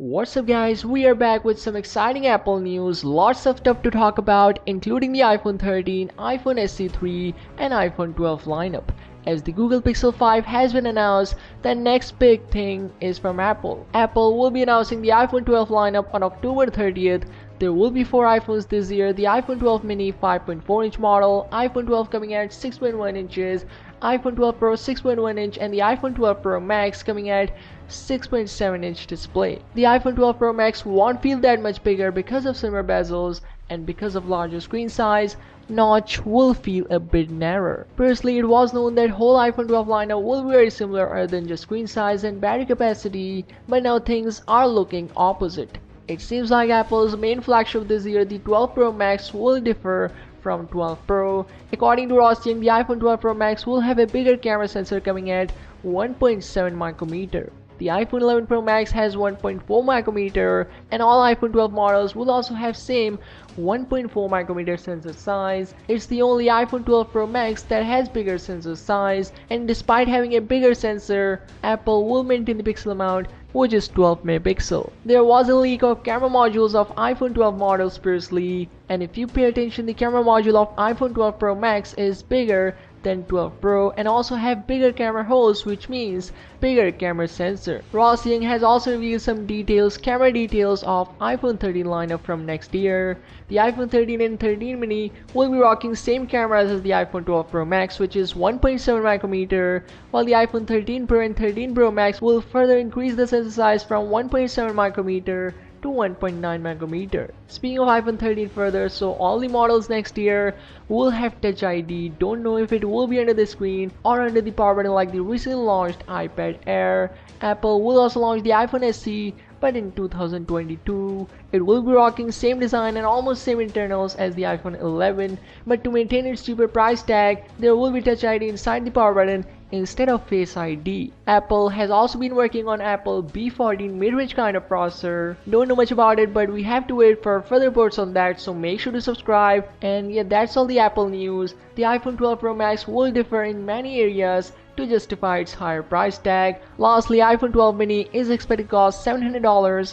What's up guys, we are back with some exciting Apple news, lots of stuff to talk about including the iPhone 13, iPhone SE3 and iPhone 12 lineup. As the Google Pixel 5 has been announced, the next big thing is from Apple. Apple will be announcing the iPhone 12 lineup on October 30th. There will be 4 iPhones this year, the iPhone 12 mini 5.4-inch model, iPhone 12 coming at 6.1 inches, iPhone 12 Pro 6.1 inch and the iPhone 12 Pro Max coming at 6.7 inch display. The iPhone 12 Pro Max won't feel that much bigger because of slimmer bezels, and because of larger screen size, notch will feel a bit narrower. Previously, it was known that whole iPhone 12 lineup will be very similar other than just screen size and battery capacity, but now things are looking opposite. It seems like Apple's main flagship this year, the 12 Pro Max, will differ from 12 Pro. According to Jogi, the iPhone 12 Pro Max will have a bigger camera sensor coming at 1.7 micrometer. The iPhone 11 Pro Max has 1.4 micrometer, and all iPhone 12 models will also have same 1.4 micrometer sensor size. It's the only iPhone 12 Pro Max that has bigger sensor size, and despite having a bigger sensor, Apple will maintain the pixel mount, which is 12 megapixel. There was a leak of camera modules of iPhone 12 models previously, and if you pay attention, the camera module of iPhone 12 Pro Max is bigger than 12 Pro and also have bigger camera holes, which means bigger camera sensor. Jogi has also revealed some camera details of iPhone 13 lineup from next year. The iPhone 13 and 13 mini will be rocking same cameras as the iPhone 12 Pro Max, which is 1.7 micrometer, while the iPhone 13 Pro and 13 Pro Max will further increase the sensor size from 1.7 micrometer to 1.9 micrometer. Speaking of iPhone 13 further, so all the models next year will have Touch ID. Don't know if it will be under the screen or under the power button like the recently launched iPad Air. Apple will also launch the iPhone SE, but in 2022. It will be rocking same design and almost same internals as the iPhone 11, but to maintain its cheaper price tag, there will be Touch ID inside the power button instead of Face ID. Apple has also been working on Apple B14 mid-range kind of processor. Don't know much about it, but we have to wait for further reports on that, so make sure to subscribe. And yeah, that's all the Apple news. The iPhone 12 Pro Max will differ in many areas to justify its higher price tag. Lastly, iPhone 12 mini is expected to cost $700,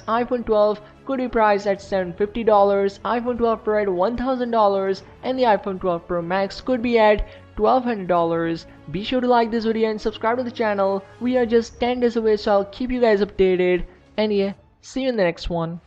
iPhone 12 could be priced at $750, iPhone 12 Pro at $1000, and the iPhone 12 Pro Max could be at $1200. Be sure to like this video and subscribe to the channel. We are just 10 days away, so I'll keep you guys updated. And yeah, see you in the next one.